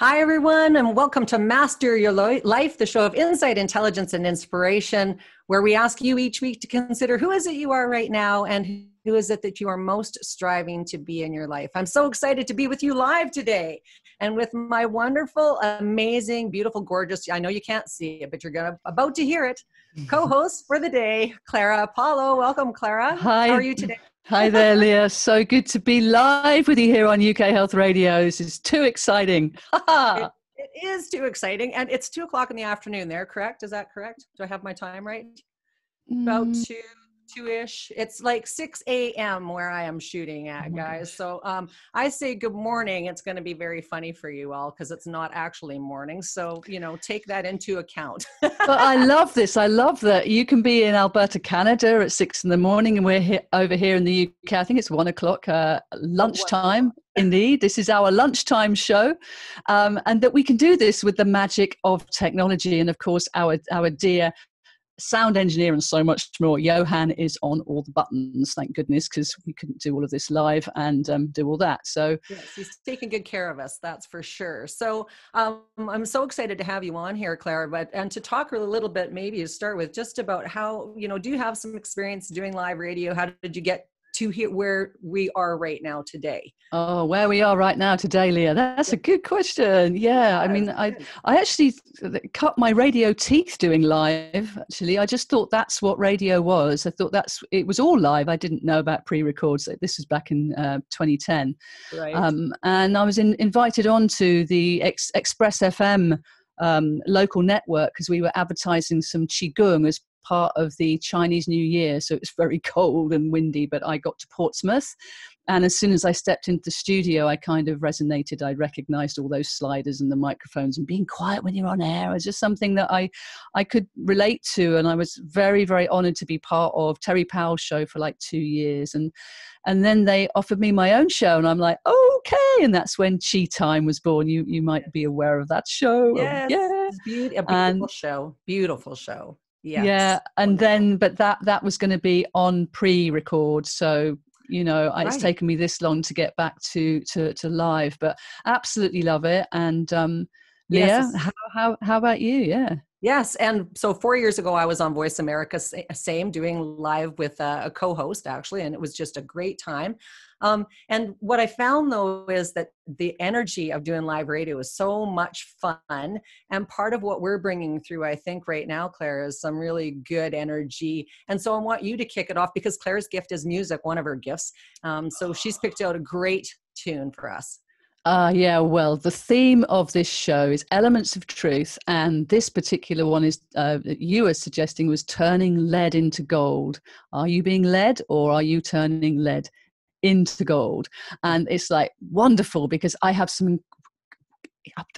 Hi, everyone, and welcome to Master Your Life, the show of insight, intelligence, and inspiration, where we ask you each week to consider who is it you are right now and who is it that you are most striving to be in your life. I'm so excited to be with you live today and with my wonderful, amazing, beautiful, gorgeous, I know you can't see it, but you're about to hear it, co-host for the day, Clara Apollo. Welcome, Clara. Hi. How are you today? Hi there, Leah. So good to be live with you here on UK Health Radio. This is too exciting. It is too exciting. And it's 2:00 in the afternoon there, correct? Is that correct? Do I have my time right? About two-ish. It's like 6 a.m. where I am shooting at, guys. Gosh. So I say good morning. It's going to be very funny for you all because it's not actually morning. So, take that into account. But I love this. I love that you can be in Alberta, Canada at 6 a.m. and we're over here in the UK. I think it's 1:00 lunchtime. Indeed, this is our lunchtime show, and that we can do this with the magic of technology. And of course, our dear sound engineer and so much more, Johan, is on all the buttons, thank goodness, because we couldn't do all of this live and do all that. So yes, he's taking good care of us, that's for sure. So I'm so excited to have you on here, Clara, and to talk a little bit, maybe to start with, just about how, do you have some experience doing live radio? How did you get to here where we are right now today? Oh, where we are right now today, Leah, that's a good question. Yeah, I mean, I actually cut my radio teeth doing live. Actually, I just thought that's what radio was. I thought it was all live. I didn't know about pre-records. This was back in 2010, right? And I was invited onto the Express FM local network because we were advertising some QiGong as part of the Chinese New Year. So it was very cold and windy, but I got to Portsmouth. And as soon as I stepped into the studio, I kind of resonated. I recognized all those sliders and the microphones, and being quiet when you're on air was just something that I could relate to. And I was very, very honored to be part of Terry Powell's show for like 2 years. And then they offered me my own show, and I'm like, okay. And that's when Chi Time was born. You might be aware of that show. Yes, yeah. It's beautiful show. Yes. Yeah, and then, but that was going to be on pre-record, so it's taken me this long to get back to live, but absolutely love it. And Leah, how about you? Yeah. Yes. And so 4 years ago, I was on Voice America, same, doing live with a co-host, actually, and it was just a great time. And what I found, though, is that the energy of doing live radio is so much fun. And part of what we're bringing through, I think, right now, Claire, is some really good energy. And so I want you to kick it off, because Claire's gift is music, one of her gifts. So she's picked out a great tune for us. Yeah, well, the theme of this show is elements of truth, and this particular one is you were suggesting was turning lead into gold. Are you being led, or are you turning lead into gold? And it's like wonderful, because I have some,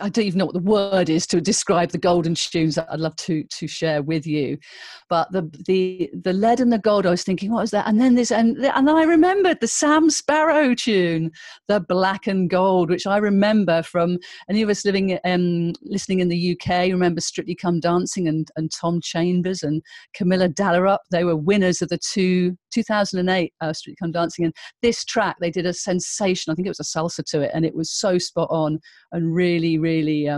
I don't even know what the word is to describe the golden tunes that I'd love to share with you. But the lead and the gold, I was thinking, what was that? And then and I remembered the Sam Sparrow tune, the black and gold, which I remember from any of us listening in the UK. Remember Strictly Come Dancing and Tom Chambers and Camilla Dallarup. They were winners of the 2008 Strictly Come Dancing. And this track, they did a sensation. I think it was a salsa to it, and it was so spot on and really, really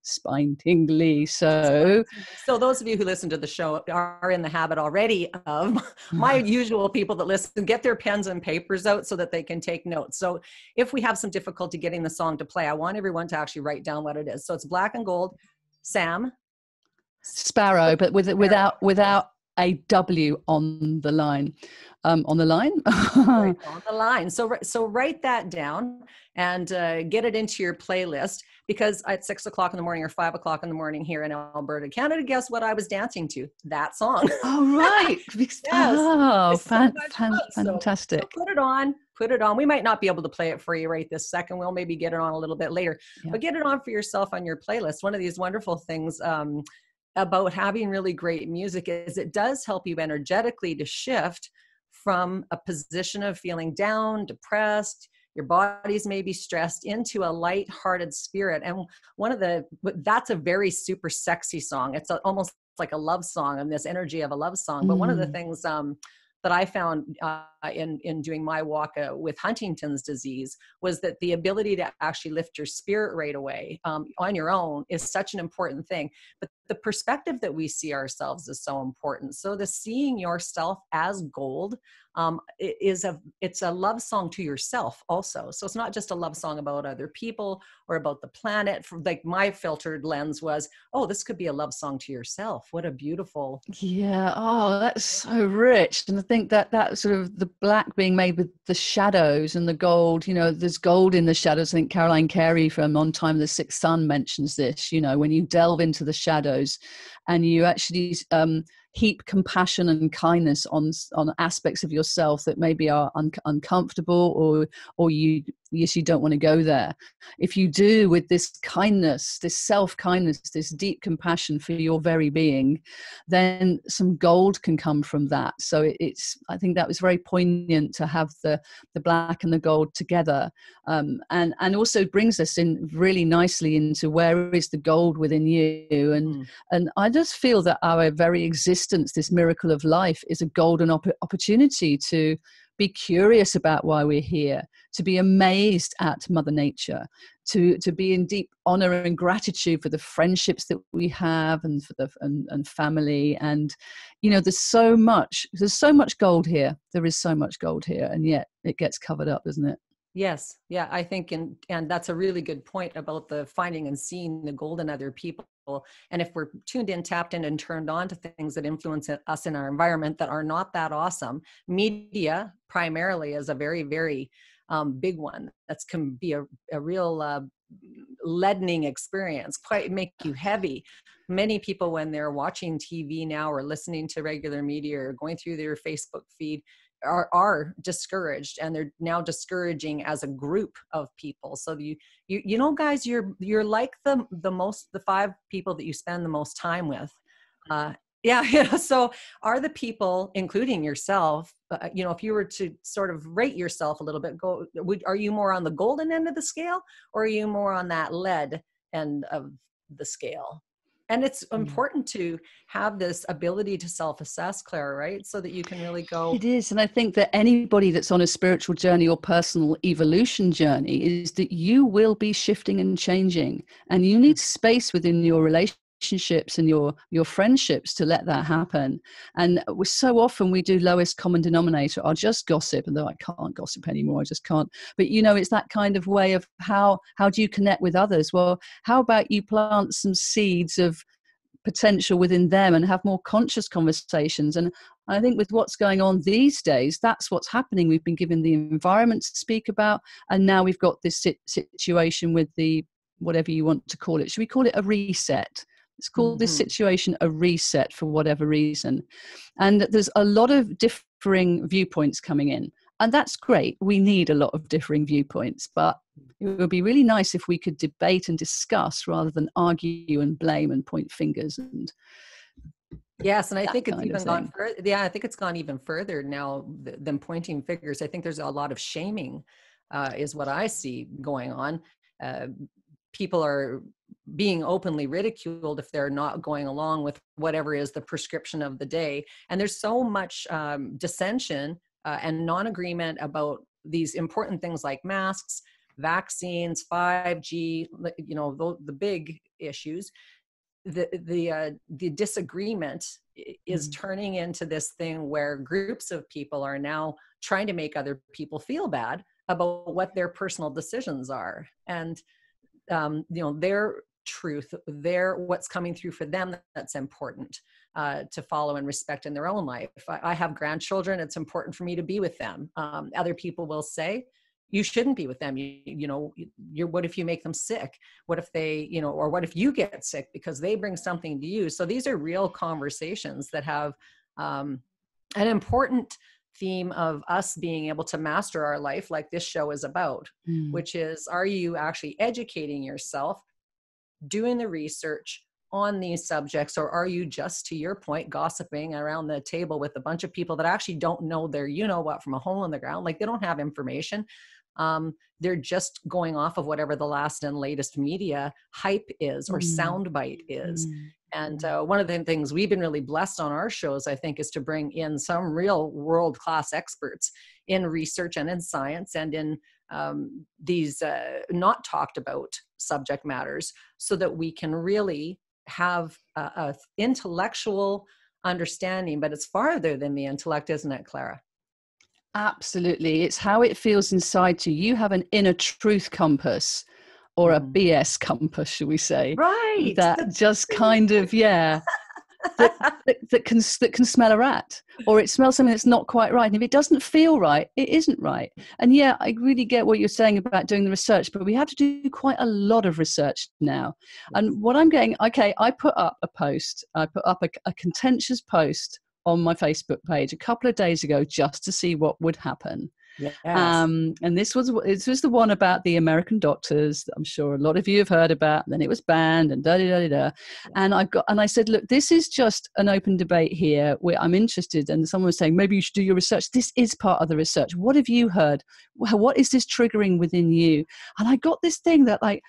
spine tingly. So those of you who listen to the show are in the habit already of my usual people that listen, get their pens and papers out so that they can take notes. So if we have some difficulty getting the song to play, I want everyone to actually write down what it is. So it's black and gold, Sam Sparrow, but without a W on the line. On the line? Right, on the line. So write that down and get it into your playlist, because at 6:00 in the morning or 5:00 in the morning here in Alberta, Canada, guess what I was dancing to? That song. Oh, right. Yes. Oh, fantastic. So put it on. We might not be able to play it for you right this second. We'll maybe get it on a little bit later, but get it on for yourself on your playlist. One of these wonderful things about having really great music is it does help you energetically to shift from a position of feeling down, depressed, your body's maybe stressed, into a light-hearted spirit. And that's a very super sexy song. It's almost like a love song, and this energy of a love song. But one of the things that I found in doing my walk with Huntington's disease was that the ability to actually lift your spirit right away on your own is such an important thing. But the perspective that we see ourselves is so important. So the seeing yourself as gold it's a love song to yourself also. So it's not just a love song about other people or about the planet. Like my filtered lens was, oh, this could be a love song to yourself. What a beautiful. Yeah. Oh, that's so rich. And I think that sort of the black being made with the shadows and the gold, there's gold in the shadows. I think Caroline Carey from On Time of the Sixth Sun mentions this, when you delve into the shadows and you actually heap compassion and kindness on aspects of yourself that maybe are uncomfortable or you don't want to go there. If you do with this kindness, this self-kindness, this deep compassion for your very being, then some gold can come from that. So I think that was very poignant to have the black and the gold together, and also brings us in really nicely into where is the gold within you. And I just feel that our very existence, this miracle of life, is a golden opportunity to be curious about why we're here, to be amazed at Mother Nature, to be in deep honor and gratitude for the friendships that we have and for and family. And there's so much gold here. There is so much gold here, and yet it gets covered up, doesn't it? Yes. Yeah, I think, and that's a really good point about the finding and seeing the gold in other people. And if we're tuned in, tapped in, and turned on to things that influence us in our environment that are not that awesome, media primarily is a very, very big one. That can be a real leadening experience, quite make you heavy. Many people, when they're watching TV now or listening to regular media or going through their Facebook feed, are discouraged, and they're now discouraging as a group of people. So guys, you're like the 5 people that you spend the most time with. Yeah. So are the people, including yourself, if you were to sort of rate yourself a little bit, are you more on the golden end of the scale, or are you more on that lead end of the scale? And it's important to have this ability to self-assess, Clara, right? So that you can really go. It is. And I think that anybody that's on a spiritual journey or personal evolution journey is that you will be shifting and changing, and you need space within your relationships and your friendships to let that happen. And so often we do lowest common denominator. I'll just gossip, and though I can't gossip anymore, I just can't. But it's that kind of way of how do you connect with others? Well, how about you plant some seeds of potential within them and have more conscious conversations? And I think with what's going on these days, that's what's happening. We've been given the environment to speak about, and now we've got this situation with the, whatever you want to call it. Should we call it a reset? Let's call this situation a reset for whatever reason. And there's a lot of differing viewpoints coming in. And that's great. We need a lot of differing viewpoints, but it would be really nice if we could debate and discuss rather than argue and blame and point fingers. And yes, and I think it's even gone further. Yeah, I think it's gone even further now than pointing fingers. I think there's a lot of shaming, is what I see going on. People are being openly ridiculed if they're not going along with whatever is the prescription of the day. And there's so much dissension and non-agreement about these important things like masks, vaccines, 5G, the big issues. The disagreement is turning into this thing where groups of people are now trying to make other people feel bad about what their personal decisions are, and their truth, what's coming through for them, that's important to follow and respect in their own life. I have grandchildren. It's important for me to be with them. Other people will say, you shouldn't be with them. What if you make them sick? What if they, or what if you get sick because they bring something to you? So these are real conversations that have an important theme of us being able to master our life, like this show is about, which is, are you actually educating yourself, doing the research on these subjects, or are you just, to your point, gossiping around the table with a bunch of people that actually don't know their what from a hole in the ground? Like, they don't have information. They're just going off of whatever the last and latest media hype is or soundbite is. And one of the things we've been really blessed on our shows, I think, is to bring in some real world-class experts in research and in science and in these not talked about subject matters, so that we can really have a intellectual understanding. But it's farther than the intellect, isn't it, Clara? Absolutely. It's how it feels inside you. You have an inner truth compass, or a BS compass, should we say? Right. That just kind of, yeah, that can smell a rat, or it smells something that's not quite right. And if it doesn't feel right, it isn't right. And yeah, I really get what you're saying about doing the research, but we have to do quite a lot of research now. And what I'm getting, okay, I put up a post. I put up a contentious post on my Facebook page a couple of days ago just to see what would happen. Yes. And this was the one about the American doctors that I'm sure a lot of you have heard about. And then it was banned and And I said, look, this is just an open debate here where I'm interested. And someone was saying, maybe you should do your research. This is part of the research. What have you heard? What is this triggering within you? And I got this thing that, like,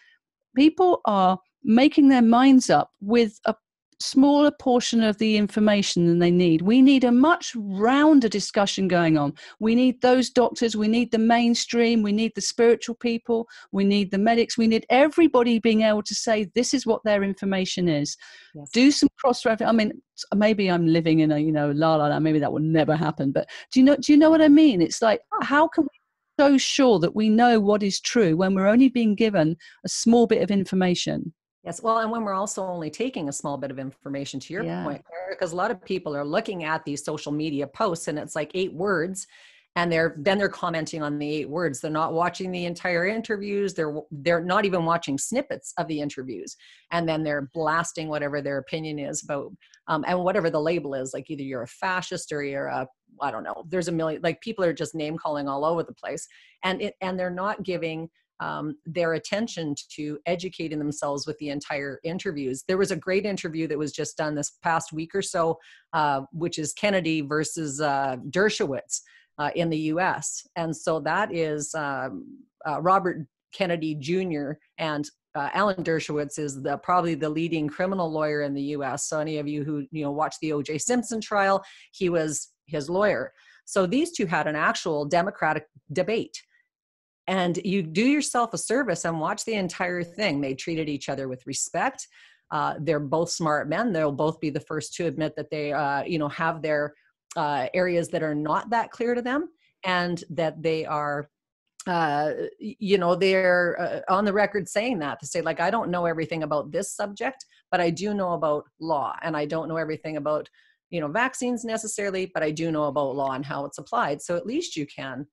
people are making their minds up with a smaller portion of the information than they need. We need a much rounder discussion going on. We need those doctors, we need the mainstream, we need the spiritual people, we need the medics, we need everybody being able to say this is what their information is. Yes. Do some cross-reference. I mean, maybe I'm living in a, la la la, maybe that will never happen, but do you know what I mean? It's like, how can we be so sure that we know what is true when we're only being given a small bit of information? Yes. Well, and when we're also only taking a small bit of information, to your point, because a lot of people are looking at these social media posts and it's like 8 words, and they're commenting on the 8 words. They're not watching the entire interviews. They're not even watching snippets of the interviews, and then they're blasting whatever their opinion is about, and whatever the label is. Like, either you're a fascist or you're a, I don't know. There's a million. Like, people are just name calling all over the place, and they're not giving their attention to educating themselves with the entire interviews. There was a great interview that was just done this past week or so, which is Kennedy versus Dershowitz in the US. And so that is Robert Kennedy Jr. and Alan Dershowitz is probably the leading criminal lawyer in the US. So any of you who watched the O.J. Simpson trial, he was his lawyer. So these two had an actual democratic debate. And you do yourself a service and watch the entire thing. They treated each other with respect. They're both smart men. They'll both be the first to admit that they, have their areas that are not that clear to them, and that they are, they're on the record saying that, to say, like, I don't know everything about this subject, but I do know about law, and I don't know everything about, vaccines necessarily, but I do know about law and how it's applied. So at least you can,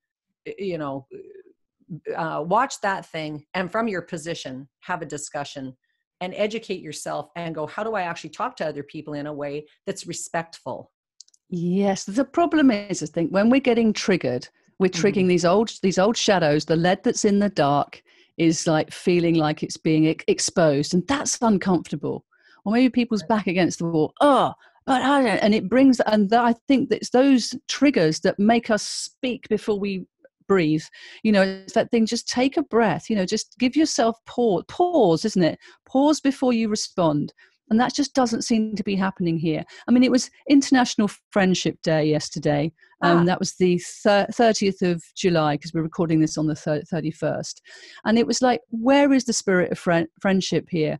watch that thing, and from your position, have a discussion and educate yourself and go, how do I actually talk to other people in a way that's respectful? Yes. The problem is, I think, when we're getting triggered, we're triggering these old shadows. The lead that's in the dark is like feeling like it's being exposed, and that's uncomfortable. Or maybe people's back against the wall. But I don't, and it brings, and I think it's those triggers that make us speak before we breathe. It's that thing, just take a breath, just give yourself pause, isn't it? Pause before you respond. And that just doesn't seem to be happening here. I mean, it was International Friendship Day yesterday. That was the 30th of July, because we're recording this on the 31st. And it was like, where is the spirit of friendship here?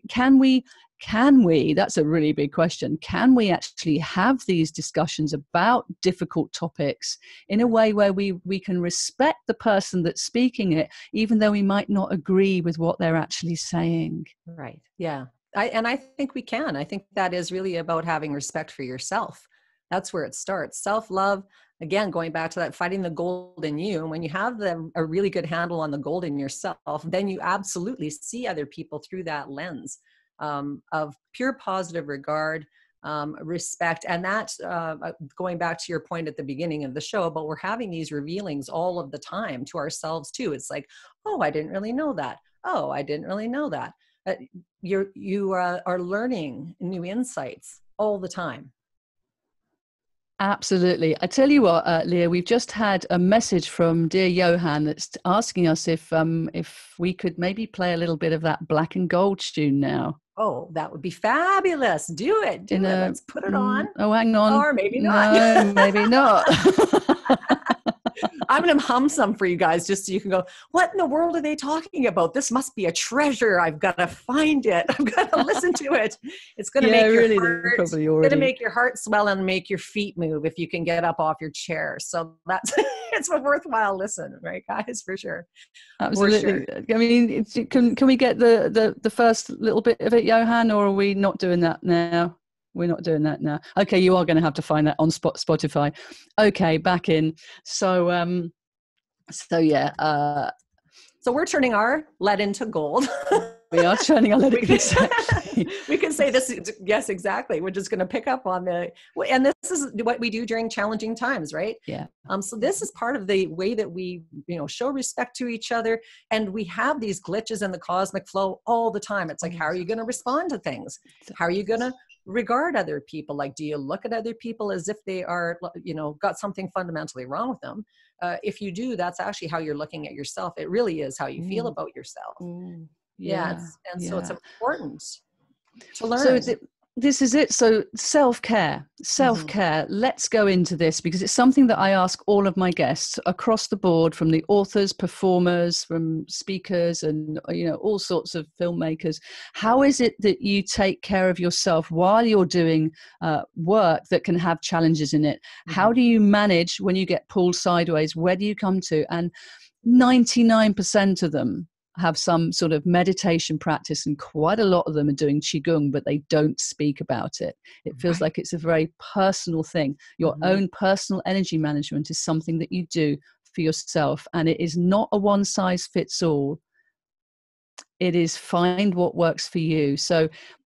Can we, that's a really big question, can we actually have these discussions about difficult topics in a way where we can respect the person that's speaking it, even though we might not agree with what they're actually saying? Right. Yeah. I think we can. I think that is really about having respect for yourself. That's where it starts. Self-love, again, going back to that, finding the gold in you. And when you have a really good handle on the gold in yourself, then you absolutely see other people through that lens of pure positive regard, respect. And that, going back to your point at the beginning of the show, but we're having these revealings all of the time to ourselves too. It's like, oh, I didn't really know that. Oh, I didn't really know that. You are learning new insights all the time. Absolutely. I tell you what, Leah, we've just had a message from dear Johan that's asking us if we could maybe play a little bit of that Black and Gold tune now. Oh, that would be fabulous. Do it. Do In it. a Let's put it on. oh, hang on. Or maybe not. No, maybe not. I'm going to hum some for you guys just so you can go, what in the world are they talking about? This must be a treasure. I've got to find it. I've got to listen to it. It's going to make your heart, going to make your heart swell and make your feet move if you can get up off your chair. So that's it's a worthwhile listen, right, guys? For sure. Absolutely. For sure. I mean, can we get the first little bit of it, Johan, or are we not doing that now? We're not doing that now. Okay, you are going to have to find that on Spotify. Okay, back in. So yeah. So we're turning our lead into gold. We are turning our lead into we can say this. Yes, exactly. We're just going to pick up on and this is what we do during challenging times, right? Yeah. So this is part of the way that we, show respect to each other. And we have these glitches in the cosmic flow all the time. It's like, how are you going to respond to things? How are you going to regard other people? Like, do you look at other people as if they are, got something fundamentally wrong with them? If you do, that's actually how you're looking at yourself. It really is how you feel about yourself. Yeah. So it's important to learn. So this is it. So self-care. Let's go into this because it's something that I ask all of my guests across the board, from the authors, performers, from speakers, and all sorts of filmmakers. How is it that you take care of yourself while you're doing work that can have challenges in it? How do you manage when you get pulled sideways? Where do you come to? And 99% of them have some sort of meditation practice, and quite a lot of them are doing QiGong, but they don't speak about it. It feels like it's a very personal thing. Your own personal energy management is something that you do for yourself, and it is not a one size fits all. It is find what works for you. So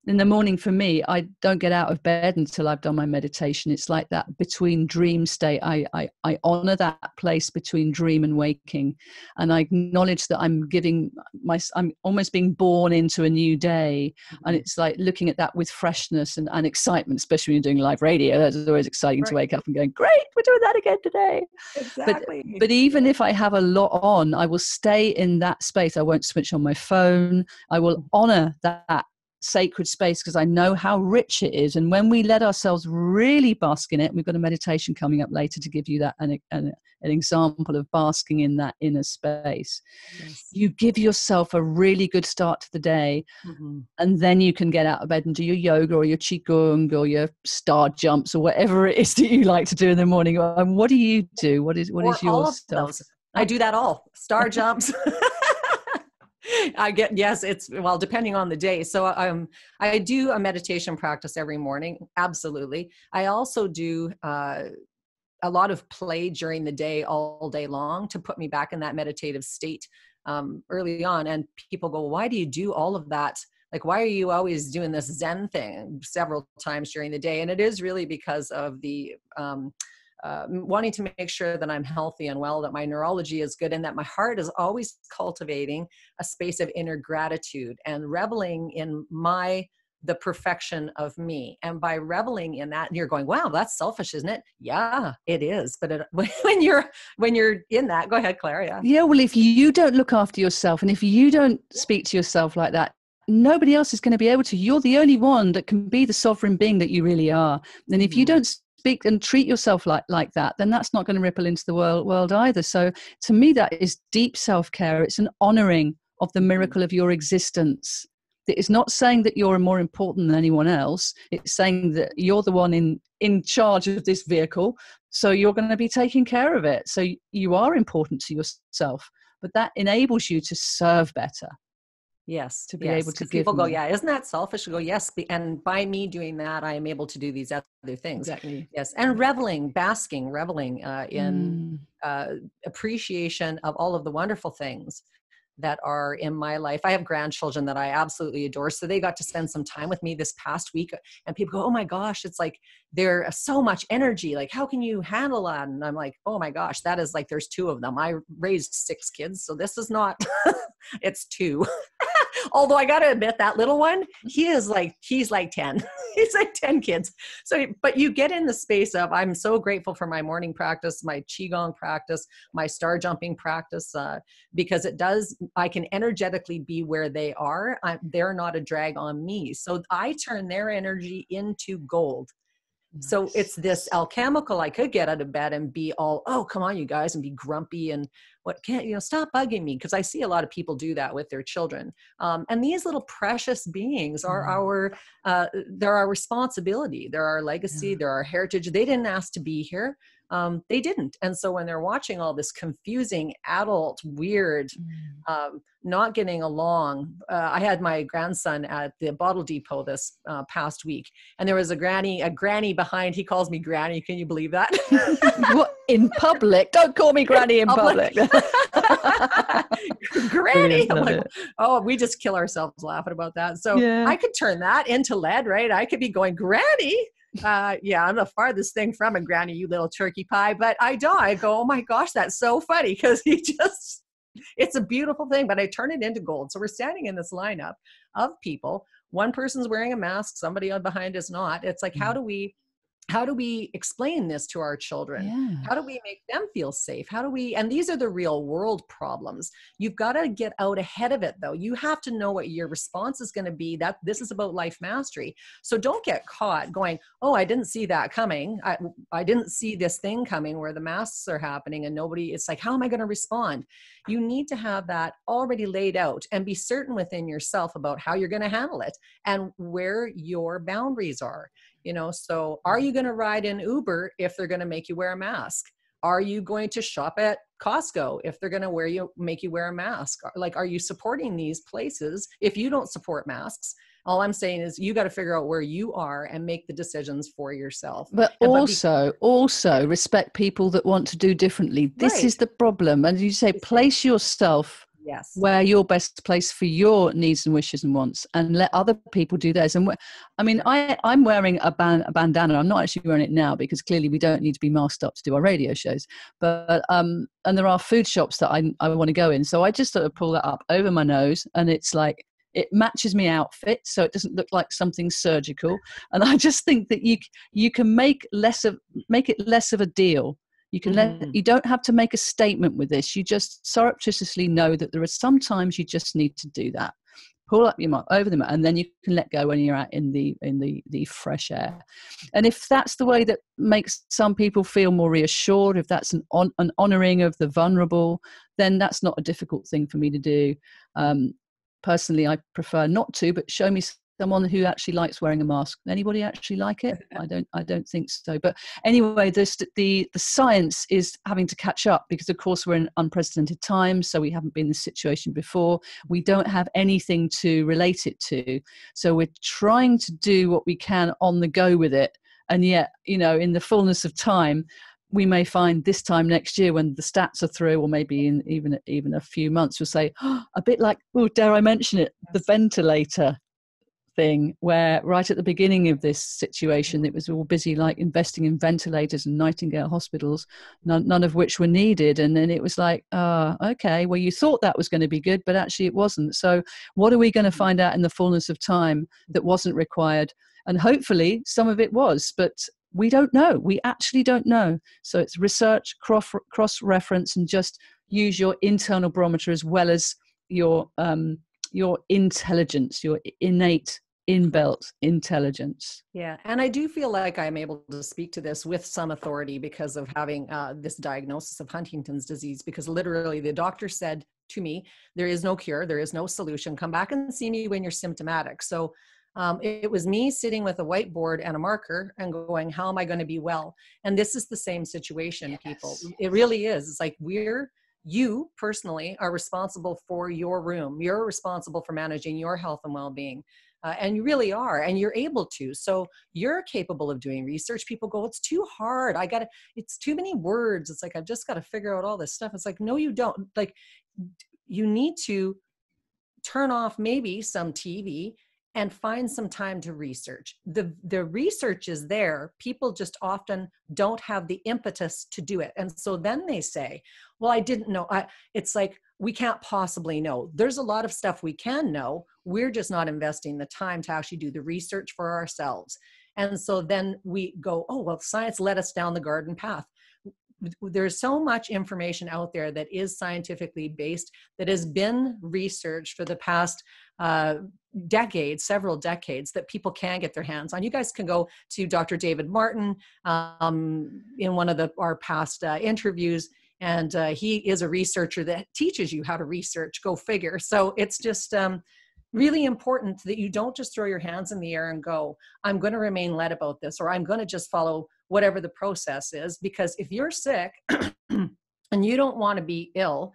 in the morning, for me, I don't get out of bed until I've done my meditation. It's like that between dream state. I honor that place between dream and waking. And I acknowledge that I'm almost being born into a new day. And it's like looking at that with freshness and excitement, especially when you're doing live radio. That's always exciting to wake up and going, great, we're doing that again today. Exactly. But even if I have a lot on, I will stay in that space. I won't switch on my phone. I will honor that sacred space because I know how rich it is. And when we let ourselves really bask in it, we've got a meditation coming up later to give you that an example of basking in that inner space. You give yourself a really good start to the day, and then you can get out of bed and do your yoga or your qigong or your star jumps or whatever it is that you like to do in the morning. And what do you do? What is your all of those? I do that all. Star jumps. It's depending on the day. So I do a meditation practice every morning. Absolutely. I also do a lot of play during the day, all day long, to put me back in that meditative state early on. And people go, why do you do all of that? Like, why are you always doing this Zen thing several times during the day? And it is really because of the wanting to make sure that I'm healthy and well, that my neurology is good, and that my heart is always cultivating a space of inner gratitude and reveling in the perfection of me. And by reveling in that, you're going, wow, that's selfish, isn't it? Yeah, it is. But when you're in that, go ahead, Clara. Yeah. Well, if you don't look after yourself, and if you don't speak to yourself like that, nobody else is going to be able to. You're the only one that can be the sovereign being that you really are. And if you don't speak and treat yourself like that, then that's not going to ripple into the world either. So to me, that is deep self-care. It's an honoring of the miracle of your existence. It is not saying that you're more important than anyone else. It's saying that you're the one in charge of this vehicle, so you're going to be taking care of it. So you are important to yourself, but that enables you to serve better. Yes. To be able to give people go, more. yeah, isn't that selfish? I go, yes. And by me doing that, I am able to do these other things. Exactly. Yes. And reveling in appreciation of all of the wonderful things that are in my life. I have grandchildren that I absolutely adore. So they got to spend some time with me this past week, and people go, oh my gosh, it's like they're so much energy. Like, how can you handle that? And I'm like, oh my gosh, that is like, there's two of them. I raised 6 kids. So this is not, it's 2. Although I got to admit, that little one, he's like 10. He's like 10 kids. So, but you get in the space of, I'm so grateful for my morning practice, my QiGong practice, my star jumping practice, because I can energetically be where they are. They're not a drag on me. So I turn their energy into gold. So it's this alchemical. I could get out of bed and be all, oh, come on, you guys, and be grumpy and stop bugging me. Because I see a lot of people do that with their children. And these little precious beings are they're our responsibility. They're our legacy. They're our heritage. They didn't ask to be here. They didn't. And so when they're watching all this confusing, adult, weird, not getting along, I had my grandson at the bottle depot this past week, and there was a granny behind. He calls me Granny. Can you believe that? What, in public? Don't call me Granny in public. Granny. I'm like, oh, we just kill ourselves laughing about that. So I could turn that into lead, right? I could be going, Granny. I'm the farthest thing from a Granny, you little turkey pie, but I go, oh my gosh, that's so funny, because it's a beautiful thing, but I turn it into gold. So we're standing in this lineup of people. One person's wearing a mask, somebody behind is not. It's like, how do we explain this to our children? How do we make them feel safe? And these are the real world problems. You've got to get out ahead of it, though. You have to know what your response is going to be. That this is about life mastery. So don't get caught going, oh, I didn't see that coming. I didn't see this thing coming where the masks are happening and it's like, how am I going to respond? You need to have that already laid out and be certain within yourself about how you're going to handle it and where your boundaries are. So are you going to ride in Uber if they're going to make you wear a mask? Are you going to shop at Costco if they're going to make you wear a mask? Like, are you supporting these places? If you don't support masks, all I'm saying is you got to figure out where you are and make the decisions for yourself. But also respect people that want to do differently. This is the problem. And you say, place yourself where you're best placed for your needs and wishes and wants, and let other people do theirs. And I mean, I'm wearing a bandana. I'm not actually wearing it now because clearly we don't need to be masked up to do our radio shows. But and there are food shops that I want to go in, so I just sort of pull that up over my nose, and it's like it matches my outfit, so it doesn't look like something surgical. And I just think that you can make it less of a deal. You can you don't have to make a statement with this. You just surreptitiously know that there are some times you just need to do that. Pull up your mug over them, and then you can let go when you're out in the fresh air. And if that's the way that makes some people feel more reassured, if that's an honouring of the vulnerable, then that's not a difficult thing for me to do. Personally, I prefer not to, but show me someone who actually likes wearing a mask. Anybody actually like it? I don't think so. But anyway, the science is having to catch up because, of course, we're in unprecedented times. So we haven't been in this situation before. We don't have anything to relate it to. So we're trying to do what we can on the go with it. And yet, in the fullness of time, we may find this time next year when the stats are through, or maybe in even a few months, we'll say, a bit like, dare I mention it, the ventilator thing, where right at the beginning of this situation, it was all busy like investing in ventilators and Nightingale hospitals, none of which were needed. And then it was like, okay, well, you thought that was going to be good, but actually it wasn't. So what are we going to find out in the fullness of time that wasn't required? And hopefully some of it was, but we don't know. We actually don't know. So it's research, cross-reference, and just use your internal barometer as well as your intelligence, your innate inbuilt intelligence. Yeah. And I do feel like I'm able to speak to this with some authority because of having this diagnosis of Huntington's disease, because literally the doctor said to me, there is no cure, there is no solution. Come back and see me when you're symptomatic. So it was me sitting with a whiteboard and a marker and going, how am I going to be well? And this is the same situation, people. It really is. It's like you personally are responsible for your room. You're responsible for managing your health and well-being. And you really are, and you're able to. So you're capable of doing research. People go, it's too hard. It's too many words. It's like, I've just got to figure out all this stuff. It's like, no, you don't. Like, you need to turn off maybe some TV and find some time to research. The research is there. People just often don't have the impetus to do it. And so then they say, well, I didn't know. It's like, we can't possibly know. There's a lot of stuff we can know. We're just not investing the time to actually do the research for ourselves. And so then we go, oh, well, science led us down the garden path. There's so much information out there that is scientifically based, that has been researched for the past decades, several decades, that people can get their hands on. You guys can go to Dr. David Martin in one of our past interviews, and he is a researcher that teaches you how to research, go figure. So it's just really important that you don't just throw your hands in the air and go, I'm going to remain led about this, or I'm going to just follow whatever the process is. Because if you're sick and you don't want to be ill,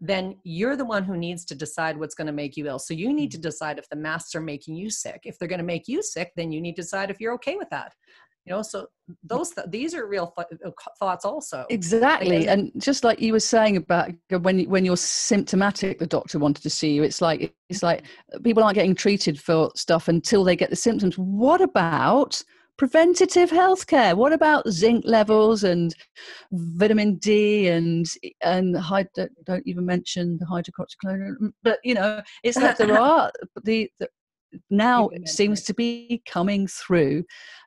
then you're the one who needs to decide what's going to make you ill. So you need to decide if the masks are making you sick. If they're going to make you sick, then you need to decide if you're okay with that. So these are real thoughts also. Exactly. And just like you were saying about when you're symptomatic, the doctor wanted to see you. It's like people aren't getting treated for stuff until they get the symptoms. What about preventative healthcare? What about zinc levels and vitamin D and don't even mention the hydroxychloroquine? But it's like there are now it seems to be coming through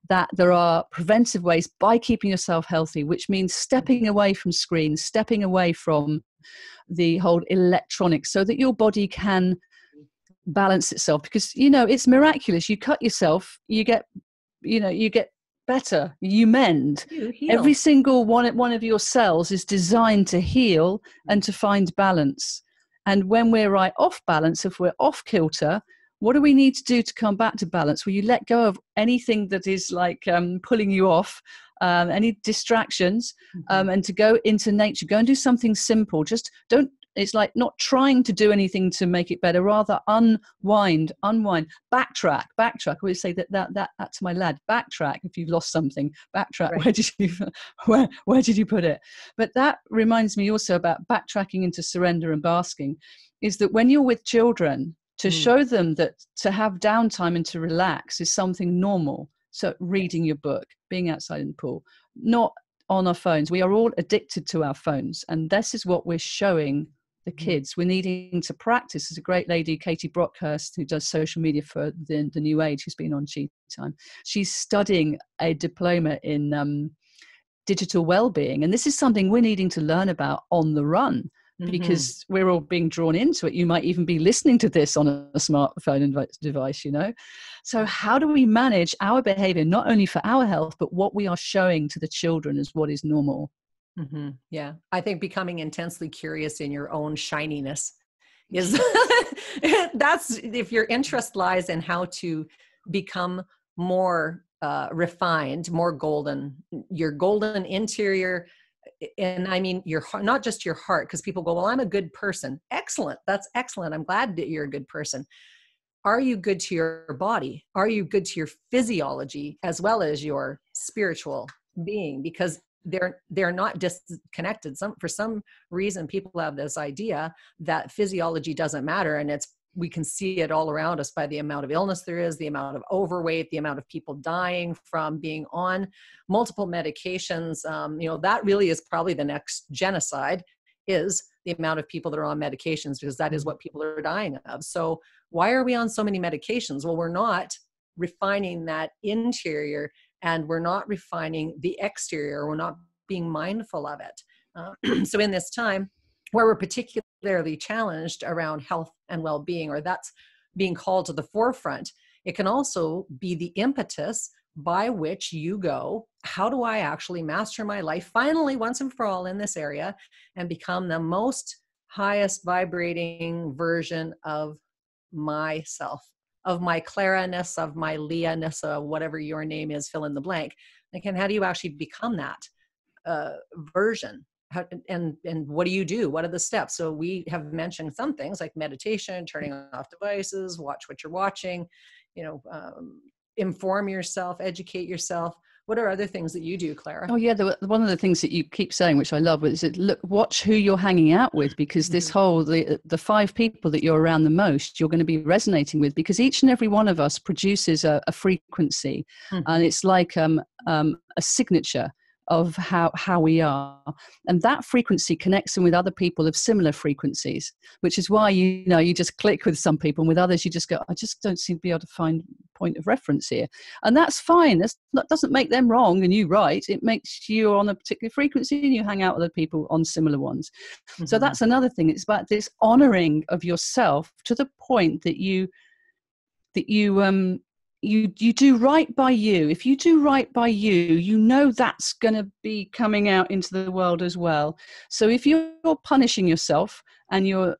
that there are preventive ways by keeping yourself healthy, which means stepping away from screens, stepping away from the whole electronics, so that your body can balance itself. Because it's miraculous. You cut yourself, you get better, you mend. You heal. Every single one of your cells is designed to heal and to find balance. And when we're right off balance, if we're off kilter, what do we need to do to come back to balance? Well, you let go of anything that is like pulling you off, any distractions, and to go into nature. Go and do something simple. Just don't. It's like not trying to do anything to make it better. Rather unwind, backtrack. I always say that to my lad. Backtrack if you've lost something. Backtrack. Right. Where did you put it? But that reminds me also about backtracking into surrender and basking. Is that when you're with children, to show them that to have downtime and to relax is something normal. So reading your book, being outside in the pool, not on our phones. We are all addicted to our phones. And this is what we're showing the kids. We're needing to practice. There's a great lady, Katie Brockhurst, who does social media for the New Age, who's been on Cheat Time. She's studying a diploma in digital well-being. And this is something we're needing to learn about on the run, because we're all being drawn into it. You might even be listening to this on a smartphone device, So how do we manage our behavior, not only for our health, but what we are showing to the children as what is normal? Yeah. I think becoming intensely curious in your own shininess is, that's, if your interest lies in how to become more refined, more golden, your golden interior. And I mean, your heart, not just your heart, because people go, well, I'm a good person. Excellent. That's excellent. I'm glad that you're a good person. Are you good to your body? Are you good to your physiology as well as your spiritual being? Because they're not disconnected. For some reason, people have this idea that physiology doesn't matter, and we can see it all around us by the amount of illness there is, the amount of overweight, the amount of people dying from being on multiple medications. That really is probably the next genocide, is the amount of people that are on medications, because that is what people are dying of. So why are we on so many medications? Well, we're not refining that interior, and we're not refining the exterior. We're not being mindful of it. So in this time where we're particularly challenged around health and well-being, or that's being called to the forefront, it can also be the impetus by which you go, how do I actually master my life finally, once and for all, in this area, and become the most highest vibrating version of myself, of my Clara-ness, of my Leaha-ness, whatever your name is, fill in the blank. Again, how do you actually become that version? And what do you do? What are the steps? So we have mentioned some things like meditation, turning off devices, watch what you're watching, inform yourself, educate yourself. What are other things that you do, Clara? Oh yeah, one of the things that you keep saying, which I love, is that watch who you're hanging out with, because this whole the 5 people that you're around the most, you're going to be resonating with, because each and every one of us produces a frequency, and it's like a signature of how we are, and that frequency connects them with other people of similar frequencies, which is why you just click with some people, and with others you just go, I just don't seem to be able to find point of reference here. And that's fine. That doesn't make them wrong and you right. It makes you on a particular frequency and you hang out with other people on similar ones. So that's another thing. It's about this honoring of yourself to the point that you do right by you. If you do right by you, you know that's going to be coming out into the world as well. So if you're punishing yourself and you're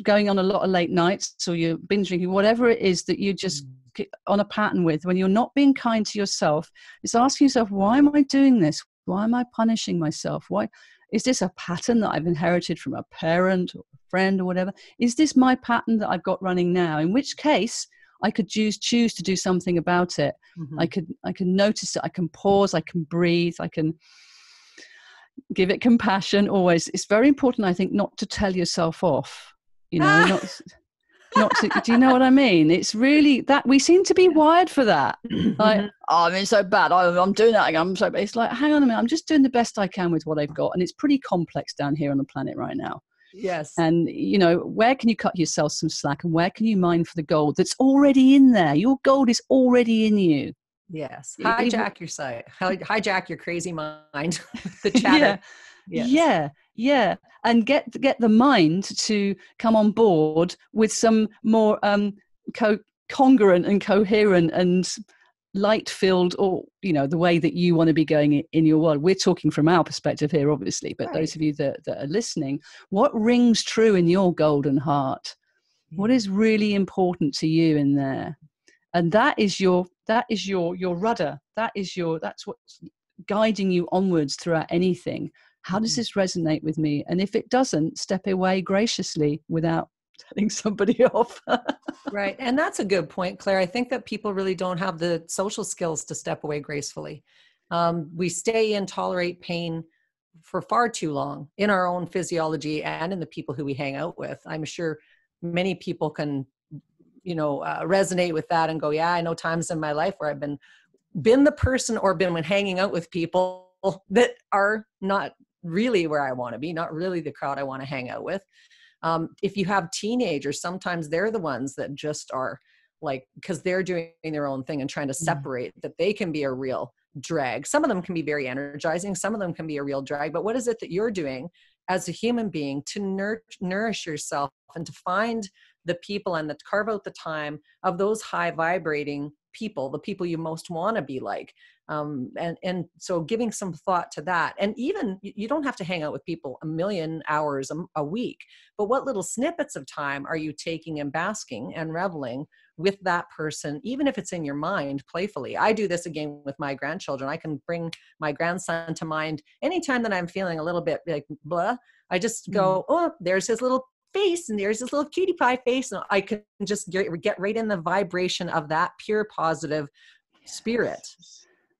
going on a lot of late nights, or you're binge drinking, whatever it is that you just get on a pattern with, when you're not being kind to yourself, it's asking yourself, why am I doing this? Why am I punishing myself? Why is this a pattern that I've inherited from a parent or a friend or whatever? Is this my pattern that I've got running now? In which case, I could choose to do something about it. I can notice it. I can pause. I can breathe. I can give it compassion. Always, it's very important, I think, not to tell yourself off. Not to. Do you know what I mean? It's really that we seem to be wired for that. Like, oh, I mean, so bad. I'm doing that again. I'm so bad. It's like, hang on a minute. I'm just doing the best I can with what I've got, and it's pretty complex down here on the planet right now. Yes. And, where can you cut yourself some slack, and where can you mine for the gold that's already in there? Your gold is already in you. Yes. Hijack your sight. Hijack your crazy mind. The chatter. Yeah. And get the mind to come on board with some more congruent and coherent and light-filled, or the way that you want to be going in your world. We're talking from our perspective here, obviously, but those of you that are listening, what rings true in your golden heart? What is really important to you in there? And that is your rudder. That's what's guiding you onwards throughout anything. How does this resonate with me? And if it doesn't, step away graciously without telling somebody off. Right. And that's a good point, Claire. I think that people really don't have the social skills to step away gracefully. We stay and tolerate pain for far too long in our own physiology and in the people who we hang out with. I'm sure many people can, resonate with that and go, yeah, I know times in my life where I've been the person or been when hanging out with people that are not really where I want to be, not really the crowd I want to hang out with. If you have teenagers, sometimes they're the ones that just are like, because they're doing their own thing and trying to separate, that they can be a real drag. Some of them can be very energizing. Some of them can be a real drag. But what is it that you're doing as a human being to nourish yourself and to find the people and to carve out the time of those high vibrating people, the people you most want to be like? And so giving some thought to that. And even you don't have to hang out with people a million hours a week, but what little snippets of time are you taking and basking and reveling with that person, even if it's in your mind playfully? I do this again with my grandchildren. I can bring my grandson to mind anytime that I'm feeling a little bit like blah. I just go, oh, there's his little face and there's this little cutie pie face. And I can just get right in the vibration of that pure positive spirit.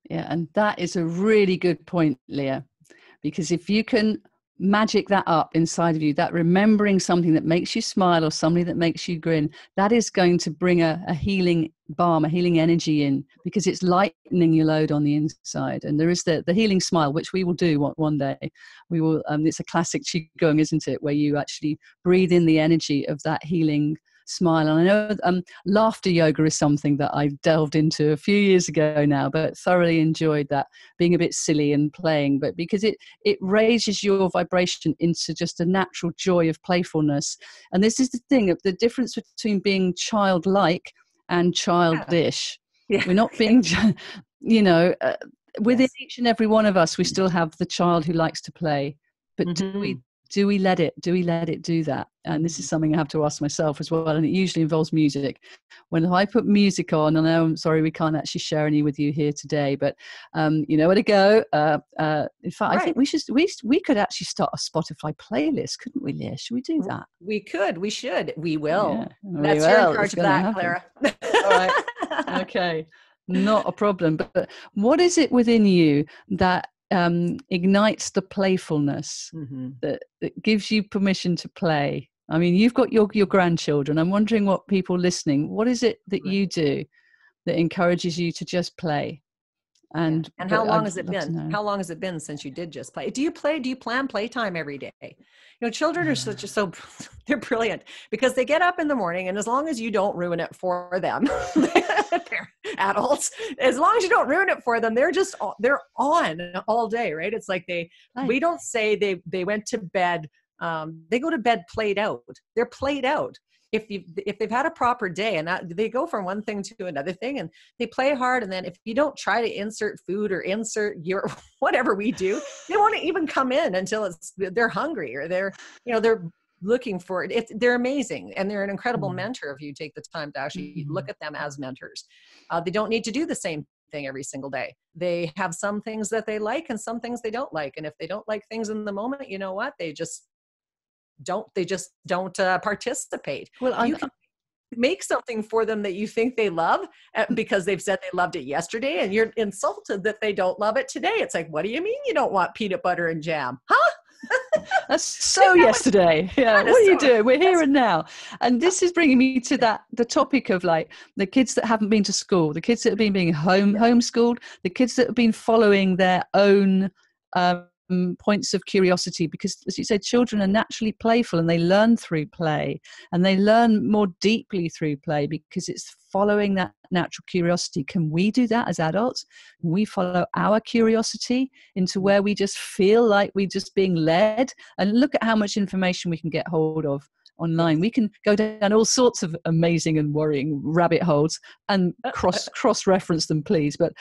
Yeah, and that is a really good point, Leah, because if you can magic that up inside of you, that remembering something that makes you smile or somebody that makes you grin, that is going to bring a healing balm, a healing energy in, because it's lightening your load on the inside. And there is the healing smile, which we will do one day. We will. It's a classic QiGong, isn't it, where you actually breathe in the energy of that healing smile. And I know laughter yoga is something that I delved into a few years ago now, but thoroughly enjoyed that, being a bit silly and playing, but because it raises your vibration into just a natural joy of playfulness. And this is the thing of the difference between being childlike and childish. We're not being, within each and every one of us, we still have the child who likes to play, but do we let it do that? And this is something I have to ask myself as well. And it usually involves music. When I put music on, and I'm sorry, we can't actually share any with you here today, but you know where to go. In fact, I think we could actually start a Spotify playlist, couldn't we, Leah? Should we do that? We could, we should, we will. Yeah, You're in charge of that, Clara. All right. Okay. Not a problem. But what is it within you that ignites the playfulness Mm-hmm. that gives you permission to play? I mean, you've got your grandchildren. I'm wondering what people listening, what is it that Right. you do that encourages you to just play? Yeah. And And how but long I'd has it love to been? know. How long has it been since you did just play? Do you play? Do you plan playtime every day? Children are so they're brilliant because they get up in the morning, and as long as you don't ruin it for them, they're adults. As long as you don't ruin it for them, they're on all day, right? It's like we Play. don't say they went to bed. They go to bed played out. They're played out. If they've had a proper day, and they go from one thing to another thing, and they play hard, and then if you don't try to insert food or insert your whatever we do, they won't even come in until they're hungry, or they're looking for it. They're amazing, and they're an incredible Mm. mentor if you take the time to actually look Mm. at them as mentors. They don't need to do the same thing every single day. They have some things that they like and some things they don't like, and if they don't like things in the moment, you know what, they just don't participate. Well, You can make something for them that you think they love, because they've said they loved it yesterday, and you're insulted that they don't love it today. It's like, what do you mean you don't want peanut butter and jam? Huh? that's so yesterday. Yeah. That is What are you so, doing? We're here that's, and now. And this is bringing me to the topic of like the kids that haven't been to school, the kids that have been being yeah. homeschooled, the kids that have been following their own points of curiosity, because as you said, children are naturally playful and they learn through play, and they learn more deeply through play because it's following that natural curiosity. Can we do that as adults? Can we follow our curiosity into where we just feel like we're just being led? And look at how much information we can get hold of online. Yes. We can go down all sorts of amazing and worrying rabbit holes and cross reference them, please. But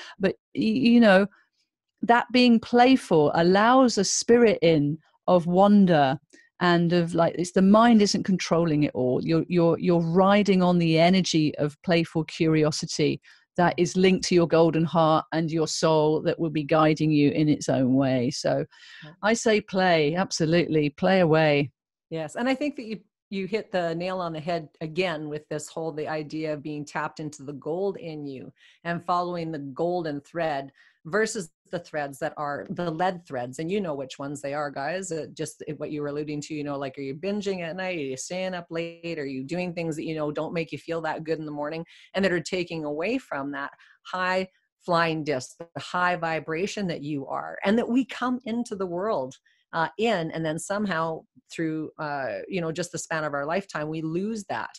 that being playful allows a spirit in of wonder, and of like, it's the mind isn't controlling it all. You're riding on the energy of playful curiosity that is linked to your golden heart and your soul, that will be guiding you in its own way. So I say play, absolutely play away. Yes, and I think that you hit the nail on the head again with the idea of being tapped into the gold in you and following the golden thread versus the threads that are the lead threads. And you know which ones they are, guys. Just what you were alluding to, like, are you binging at night? Are you staying up late? Are you doing things that, don't make you feel that good in the morning, and that are taking away from that high flying disc, the high vibration that you are, and that we come into the world and then somehow through just the span of our lifetime, we lose that,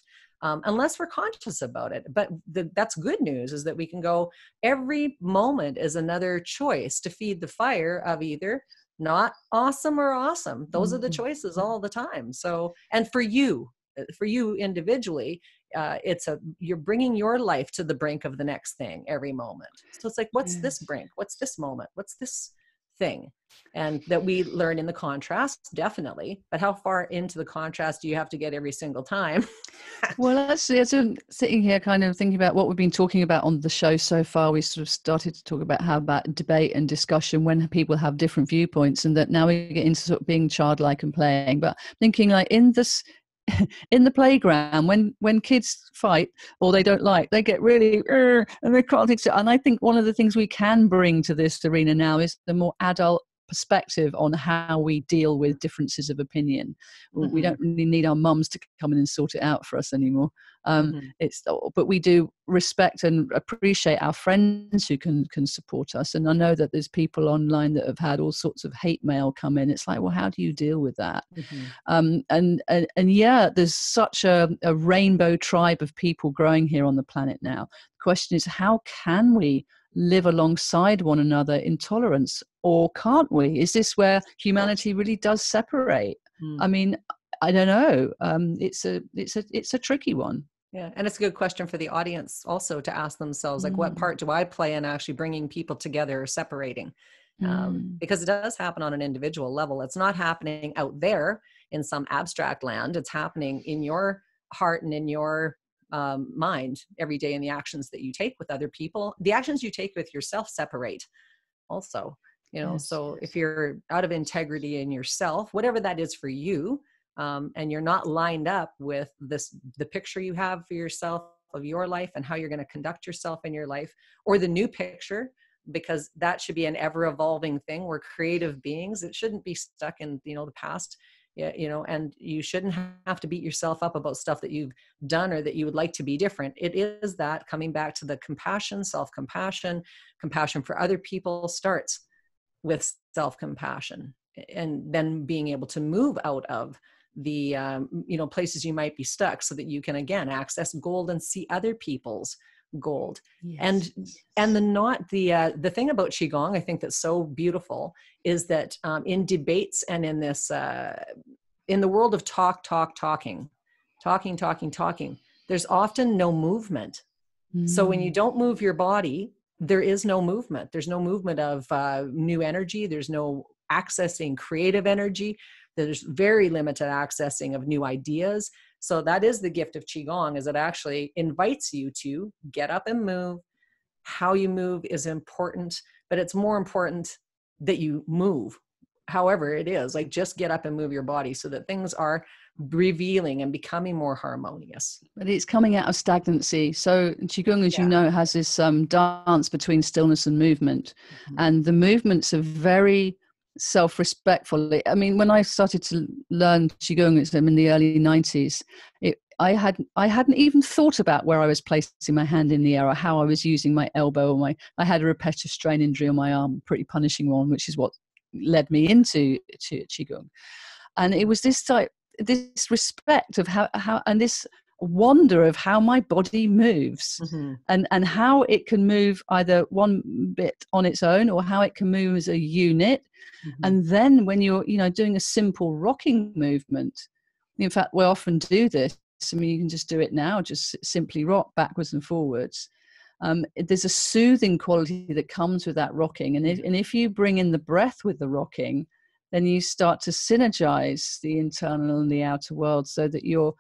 unless we're conscious about it. But that's good news, is that we can go, every moment is another choice to feed the fire of either not awesome or awesome. Those are the choices all the time. So, and for you individually, you're bringing your life to the brink of the next thing every moment. So it's like, what's this Yes. brink? What's this moment? What's this thing? And that we learn in the contrast, definitely. But how far into the contrast do you have to get every single time? Well, actually, as I'm sitting here kind of thinking about what we've been talking about on the show so far, we sort of started to talk about how about debate and discussion when people have different viewpoints, and that now we get into sort of being childlike and playing. But thinking like in the playground, when kids fight or they don't like, they get really and they can't think so. And I think one of the things we can bring to this arena now is the more adult perspective on how we deal with differences of opinion. We don't really need our mums to come in and sort it out for us anymore. But we do respect and appreciate our friends who can support us. And I know that there's people online that have had all sorts of hate mail come in. It's like, well, how do you deal with that? And yeah, there's such a rainbow tribe of people growing here on the planet now. The question is, how can we live alongside one another in tolerance, or can't we? Is this where humanity really does separate? I mean, I don't know. It's a tricky one. Yeah, and it's a good question for the audience also to ask themselves, like, what part do I play in actually bringing people together or separating? Because it does happen on an individual level. It's not happening out there in some abstract land. It's happening in your heart and in your mind every day, in the actions that you take with other people. The actions you take with yourself separate also. So if you're out of integrity in yourself, whatever that is for you, and you're not lined up with the picture you have for yourself of your life and how you're going to conduct yourself in your life, or the new picture, because that should be an ever evolving thing. We're creative beings. It shouldn't be stuck in, the past. Yeah, and you shouldn't have to beat yourself up about stuff that you've done or that you would like to be different. It is that coming back to the compassion, self-compassion, compassion for other people starts with self-compassion, and then being able to move out of the places you might be stuck, so that you can again access gold and see other people's gold. Yes. And the thing about qigong, I think that's so beautiful, is that in debates and in this in the world of talking, there's often no movement. So when you don't move your body, there is no movement. There's no movement of new energy. There's no accessing creative energy. There's very limited accessing of new ideas. So that is the gift of qigong, is it actually invites you to get up and move. How you move is important, but it's more important that you move. However it is, like, just get up and move your body so that things are revealing and becoming more harmonious. But it's coming out of stagnancy. So qigong, as you know, has this dance between stillness and movement. And the movements are very self-respectful. I mean, when I started to learn qigong in the early 90s, I hadn't even thought about where I was placing my hand in the air or how I was using my elbow, or I had a repetitive strain injury on my arm, pretty punishing one, which is what led me into qigong. And it was this respect of how and this wonder of how my body moves, and how it can move either one bit on its own or how it can move as a unit. And then when you're doing a simple rocking movement, in fact we often do this, I mean, you can just do it now, just simply rock backwards and forwards. There's a soothing quality that comes with that rocking, and if you bring in the breath with the rocking, then you start to synergize the internal and the outer world, so that you're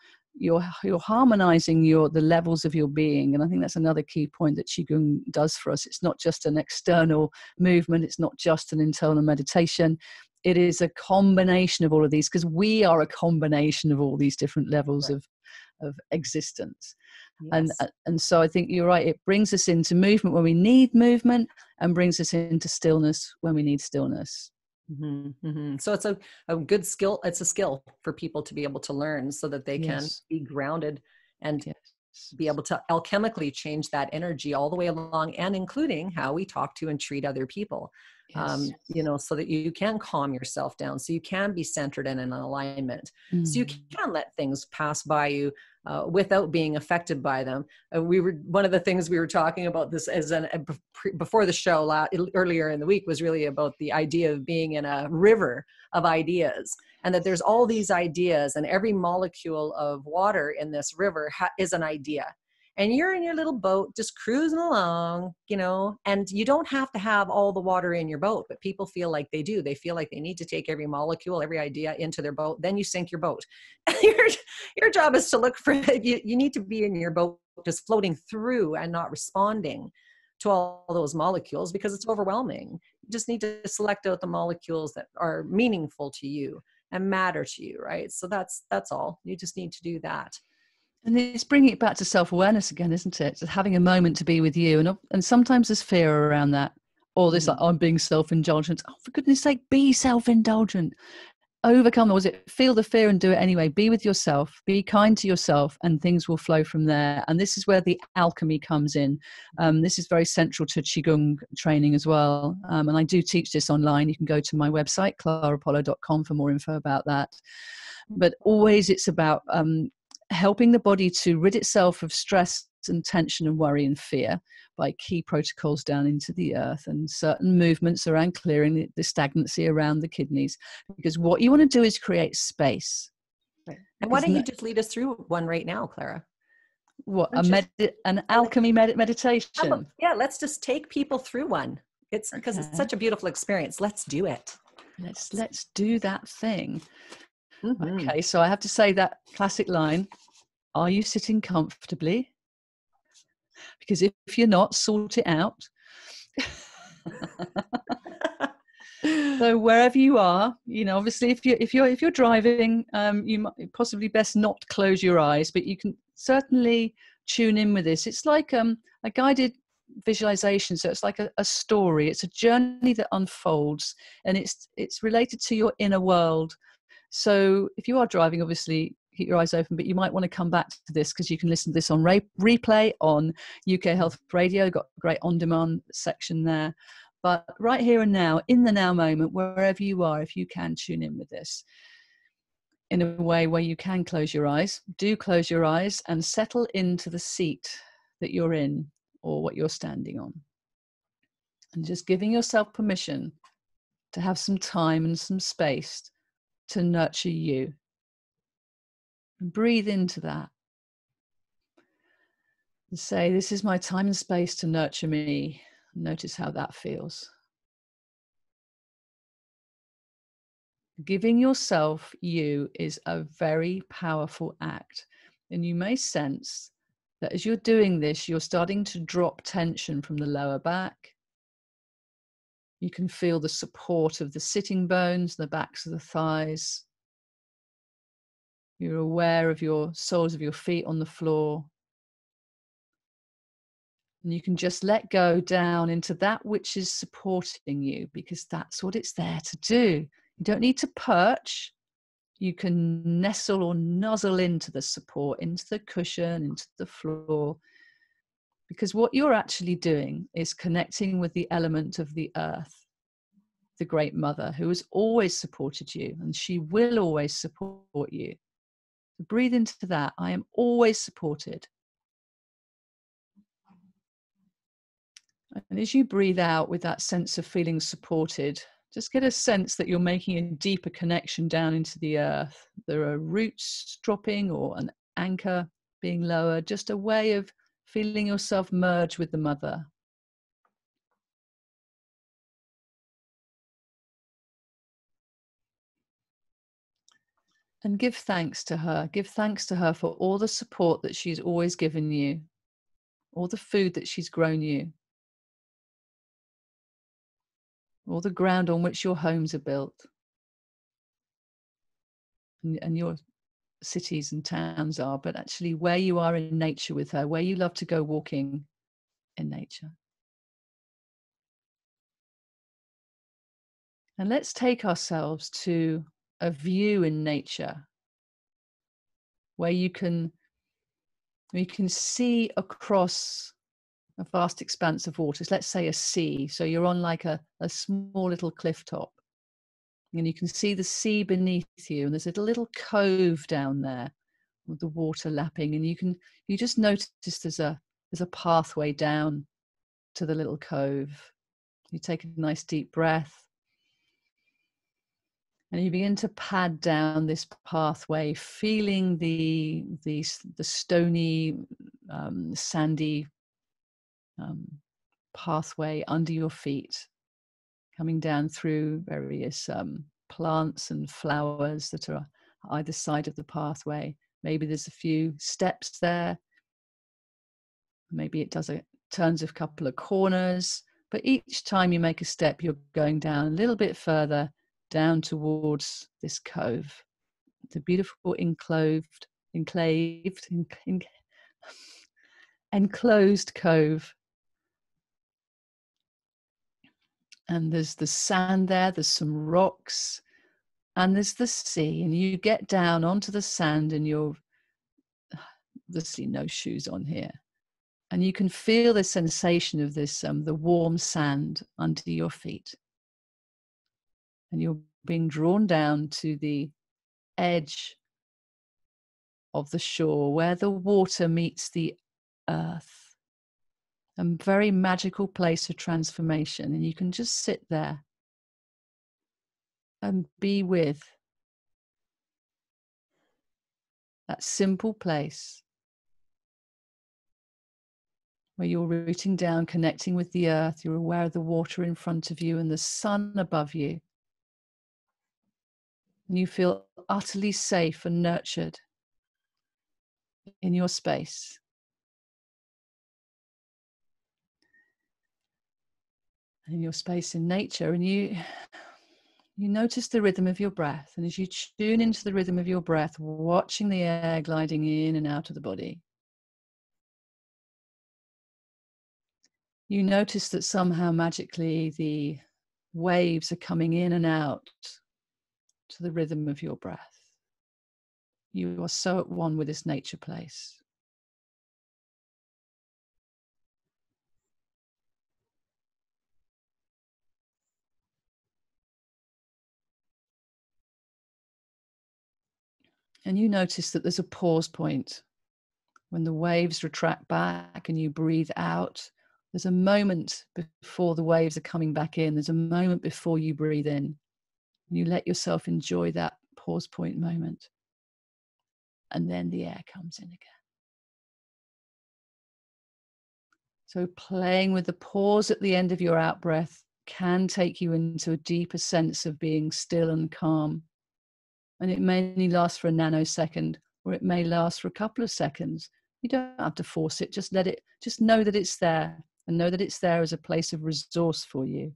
harmonizing the levels of your being. And I think that's another key point that qigong does for us. It's not just an external movement, it's not just an internal meditation. It is a combination of all of these, because we are a combination of all these different levels of existence. Yes. And so I think you're right, it brings us into movement when we need movement, and brings us into stillness when we need stillness. So it's a good skill. It's a skill for people to be able to learn, so that they can be grounded and be able to alchemically change that energy all the way along, and including how we talk to and treat other people. So that you can calm yourself down, so you can be centered and in alignment, so you can let things pass by you without being affected by them. One of the things we were talking about this as before the show earlier in the week was really about the idea of being in a river of ideas, and that there's all these ideas, and every molecule of water in this river is an idea. And you're in your little boat just cruising along, and you don't have to have all the water in your boat, but people feel like they do. They feel like they need to take every molecule, every idea into their boat. Then you sink your boat. Your job is to look for, you need to be in your boat just floating through and not responding to all those molecules, because it's overwhelming. You just need to select out the molecules that are meaningful to you and matter to you, right? So that's all. You just need to do that. And it's bringing it back to self-awareness again, isn't it? Just having a moment to be with you. And sometimes there's fear around that. Or this, like, I'm being self-indulgent. Oh, for goodness sake, be self-indulgent. Overcome, feel the fear and do it anyway. Be with yourself. Be kind to yourself, and things will flow from there. And this is where the alchemy comes in. This is very central to qigong training as well. And I do teach this online. You can go to my website, claraapollo.com, for more info about that. But always it's about helping the body to rid itself of stress and tension and worry and fear by key protocols down into the earth, and certain movements around clearing the stagnancy around the kidneys. Because what you want to do is create space. Right. And why don't you just lead us through one right now, Clara? What, an alchemy meditation? Let's just take people through one. It's because it's such a beautiful experience. Let's do it. Let's do that thing. Okay, so I have to say that classic line, are you sitting comfortably? Because if you're not, sort it out. So wherever you are, obviously if you're driving, you might possibly best not close your eyes, but you can certainly tune in with this. It's like a guided visualization. So it's like a story. It's a journey that unfolds, and it's related to your inner world. So if you are driving, obviously keep your eyes open, but you might want to come back to this, because you can listen to this on replay on UK Health Radio. Got a great on-demand section there. But right here and now, in the now moment, wherever you are, if you can tune in with this in a way where you can close your eyes, do close your eyes and settle into the seat that you're in or what you're standing on. And just giving yourself permission to have some time and some space to nurture you. And breathe into that. And say, this is my time and space to nurture me. Notice how that feels. Giving yourself you is a very powerful act. And you may sense that as you're doing this, you're starting to drop tension from the lower back. You can feel the support of the sitting bones, the backs of the thighs. You're aware of your soles of your feet on the floor. And you can just let go down into that which is supporting you, because that's what it's there to do. You don't need to perch. You can nestle or nuzzle into the support, into the cushion, into the floor. Because what you're actually doing is connecting with the element of the earth, the great mother who has always supported you, and she will always support you. So breathe into that. I am always supported. And as you breathe out with that sense of feeling supported, just get a sense that you're making a deeper connection down into the earth. There are roots dropping or an anchor being lowered, just a way of feeling yourself merge with the mother. And give thanks to her. Give thanks to her for all the support that she's always given you, all the food that she's grown you, all the ground on which your homes are built, and your cities and towns are, but actually where you are in nature with her, where you love to go walking in nature. And let's take ourselves to a view in nature where you can see across a vast expanse of waters, let's say a sea. So you're on like a small little cliff top, and you can see the sea beneath you, and there's a little cove down there with the water lapping, and you just notice there's a pathway down to the little cove. You take a nice deep breath, and you begin to pad down this pathway, feeling the stony, sandy pathway under your feet, coming down through various plants and flowers that are either side of the pathway. Maybe there's a few steps there. Maybe it turns a couple of corners. But each time you make a step, you're going down a little bit further, down towards this cove. It's a beautiful enclosed cove. And there's the sand there, there's some rocks, and there's the sea. And you get down onto the sand, and you're obviously no shoes on here. And you can feel the sensation of this, the warm sand under your feet. And you're being drawn down to the edge of the shore where the water meets the earth. A very magical place of transformation. And you can just sit there and be with that simple place where you're rooting down, connecting with the earth. You're aware of the water in front of you and the sun above you. And you feel utterly safe and nurtured in your space. In your space in nature. And you notice the rhythm of your breath. And as you tune into the rhythm of your breath, watching the air gliding in and out of the body, You notice that somehow magically the waves are coming in and out to the rhythm of your breath. You are so at one with this nature place. And you notice that there's a pause point. When the waves retract back and you breathe out, there's a moment before the waves are coming back in. There's a moment before you breathe in. You let yourself enjoy that pause point moment. And then the air comes in again. So playing with the pause at the end of your out breath can take you into a deeper sense of being still and calm. And it may only last for a nanosecond, or it may last for a couple of seconds. You don't have to force it. Just let it, just know that it's there, and know that it's there as a place of resource for you.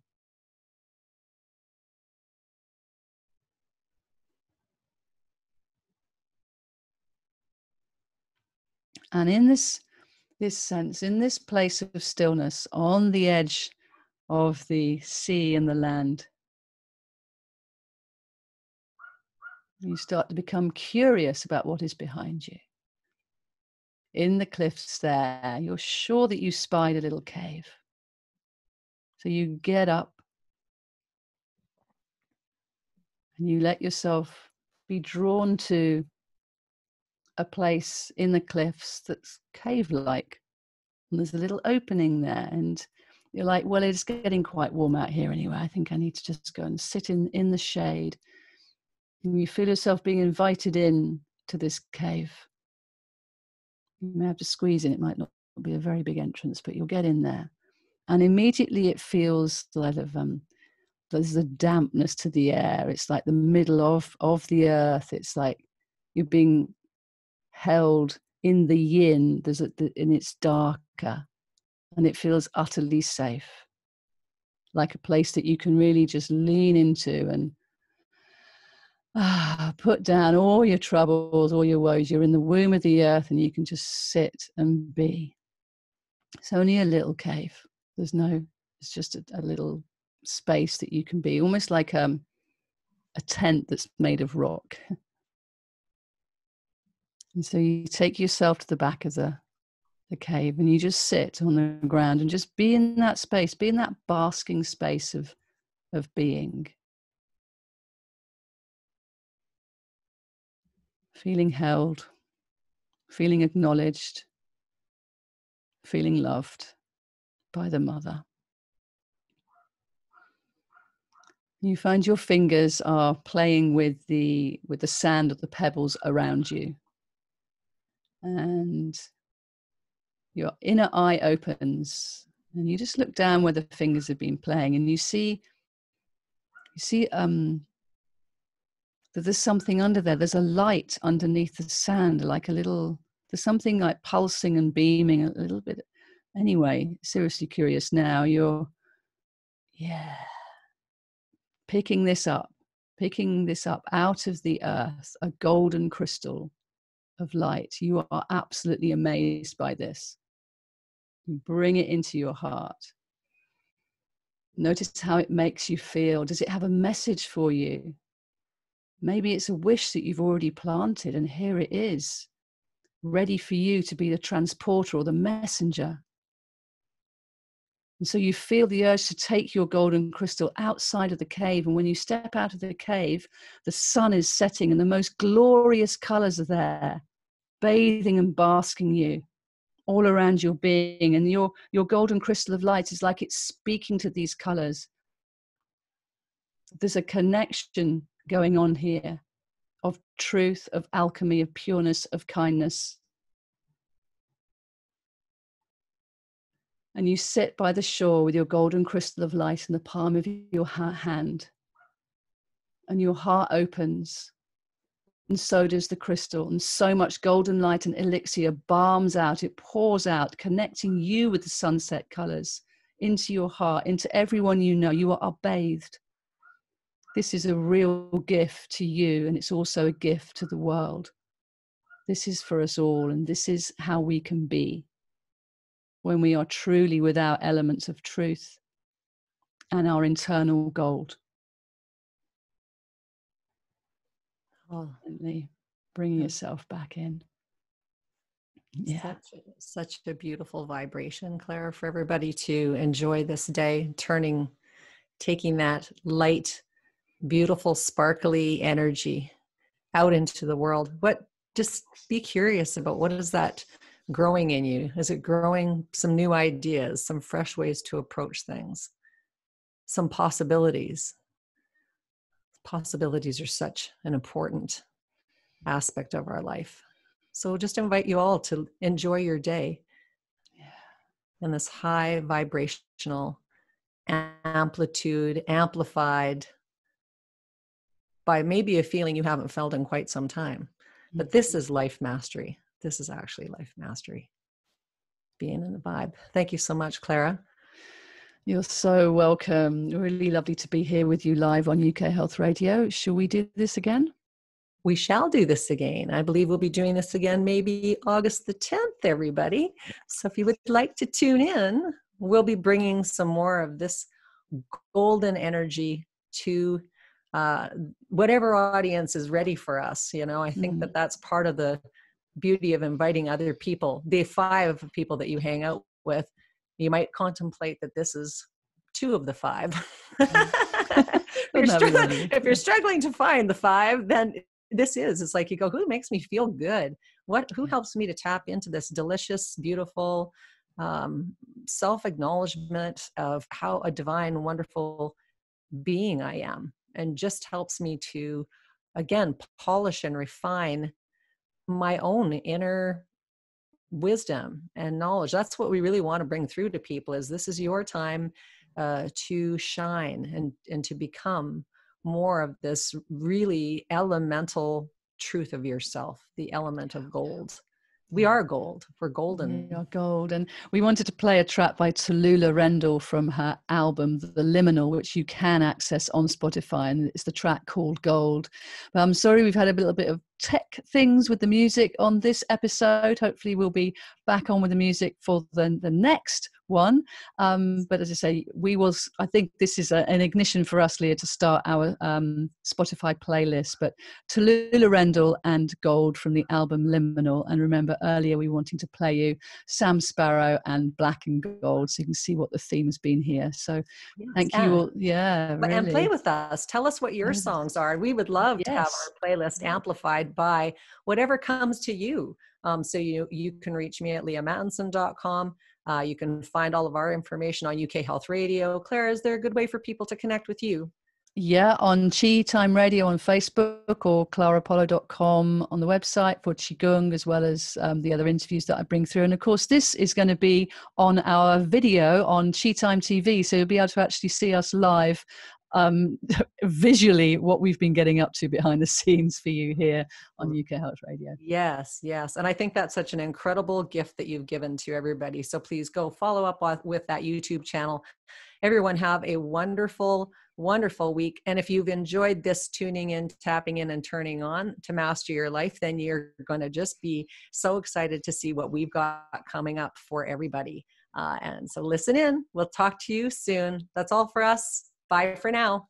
And in this sense, in this place of stillness, on the edge of the sea and the land, you start to become curious about what is behind you. In the cliffs there, you're sure that you spied a little cave. So you get up and you let yourself be drawn to a place in the cliffs that's cave-like. And there's a little opening there, and you're like, well, it's getting quite warm out here anyway. I think I need to just go and sit in the shade. And you feel yourself being invited in to this cave. You may have to squeeze in. It might not be a very big entrance, but you'll get in there. And immediately it feels like there's a dampness to the air. It's like the middle of the earth. It's like you're being held in the yin. And it's darker, and it feels utterly safe, like a place that you can really just lean into and put down all your troubles, all your woes. You're in the womb of the earth, and you can just sit and be. It's only a little cave. It's just a little space that you can be, almost like a tent that's made of rock. And so you take yourself to the back of the cave, and you just sit on the ground and just be in that space, be in that basking space of being. Feeling held, feeling acknowledged, feeling loved by the mother. You find your fingers are playing with the sand of the pebbles around you. And your inner eye opens, and you just look down where the fingers have been playing, and you see that there's something under there. There's a light underneath the sand, there's something like pulsing and beaming a little bit. Anyway, seriously curious now, you're picking this up out of the earth, a golden crystal of light. You are absolutely amazed by this. You bring it into your heart. Notice how it makes you feel. Does it have a message for you? Maybe it's a wish that you've already planted, and here it is, ready for you to be the transporter or the messenger. And so you feel the urge to take your golden crystal outside of the cave. And when you step out of the cave, the sun is setting and the most glorious colors are there, bathing and basking you all around your being. And your golden crystal of light is like it's speaking to these colors. There's a connection going on here of truth, of alchemy, of pureness, of kindness. And you sit by the shore with your golden crystal of light in the palm of your hand. And your heart opens. And so does the crystal. And so much golden light and elixir balms out. It pours out, connecting you with the sunset colors into your heart, into everyone you know. You are bathed. This is a real gift to you. And it's also a gift to the world. This is for us all. And this is how we can be. when we are truly with our elements of truth and our internal gold. Oh, Bringing yourself back in. Yeah. Such a beautiful vibration, Clara, for everybody to enjoy this day, taking that light, beautiful, sparkly energy out into the world. Just be curious about what is that growing in you? Is it growing some new ideas, some fresh ways to approach things, some possibilities? Possibilities are such an important aspect of our life. So just invite you all to enjoy your day in this high vibrational amplitude, amplified by maybe a feeling you haven't felt in quite some time. But this is life mastery. This is actually life mastery. Being in the vibe. Thank you so much, Clara. You're so welcome. Really lovely to be here with you live on UK Health Radio. Shall we do this again? We shall do this again. I believe we'll be doing this again maybe August the 10th, everybody. So if you would like to tune in, we'll be bringing some more of this golden energy to whatever audience is ready for us. You know, I think that that's part of the beauty of inviting other people. The 5 people that you hang out with, you might contemplate that this is 2 of the 5. If you're struggling to find the 5, then it's like you go, who makes me feel good? Who helps me to tap into this delicious, beautiful self-acknowledgement of how a divine, wonderful being I am, and just helps me to, again, polish and refine my own inner wisdom and knowledge. That's what we really want to bring through to people, is this is your time to shine and to become more of this really elemental truth of yourself, the element of gold. We are gold. We're golden. We are gold. And we wanted to play a track by Tallulah Rendell from her album, The Liminal, which you can access on Spotify. And it's the track called Gold. But I'm sorry, we've had a little bit of tech things with the music on this episode. Hopefully we'll be back on with the music for the next one. But as I say, I think this is an ignition for us, Leah, to start our Spotify playlist. But Tallulah Rendell and Gold from the album Liminal. And remember, earlier we were wanting to play you Sam Sparro and Black and Gold, so you can see what the theme has been here. So thank you all. Yeah, really. And play with us. Tell us what your songs are. We would love to have our playlist amplified by whatever comes to you. So you can reach me at leahmattinson.com. You can find all of our information on UK Health Radio. Clara, is there a good way for people to connect with you? Yeah, on Chi Time Radio on Facebook, or clarapollo.com on the website for QiGong, as well as the other interviews that I bring through. And of course, this is going to be on our video on Chi Time TV, so you'll be able to actually see us live visually, what we've been getting up to behind the scenes for you here on UK Health Radio. Yes. And I think that's such an incredible gift that you've given to everybody. So please go follow up with that YouTube channel. Everyone have a wonderful, wonderful week. And if you've enjoyed this tuning in, tapping in, and turning on to master your life, then you're going to just be so excited to see what we've got coming up for everybody. And so listen in. We'll talk to you soon. That's all for us. Bye for now.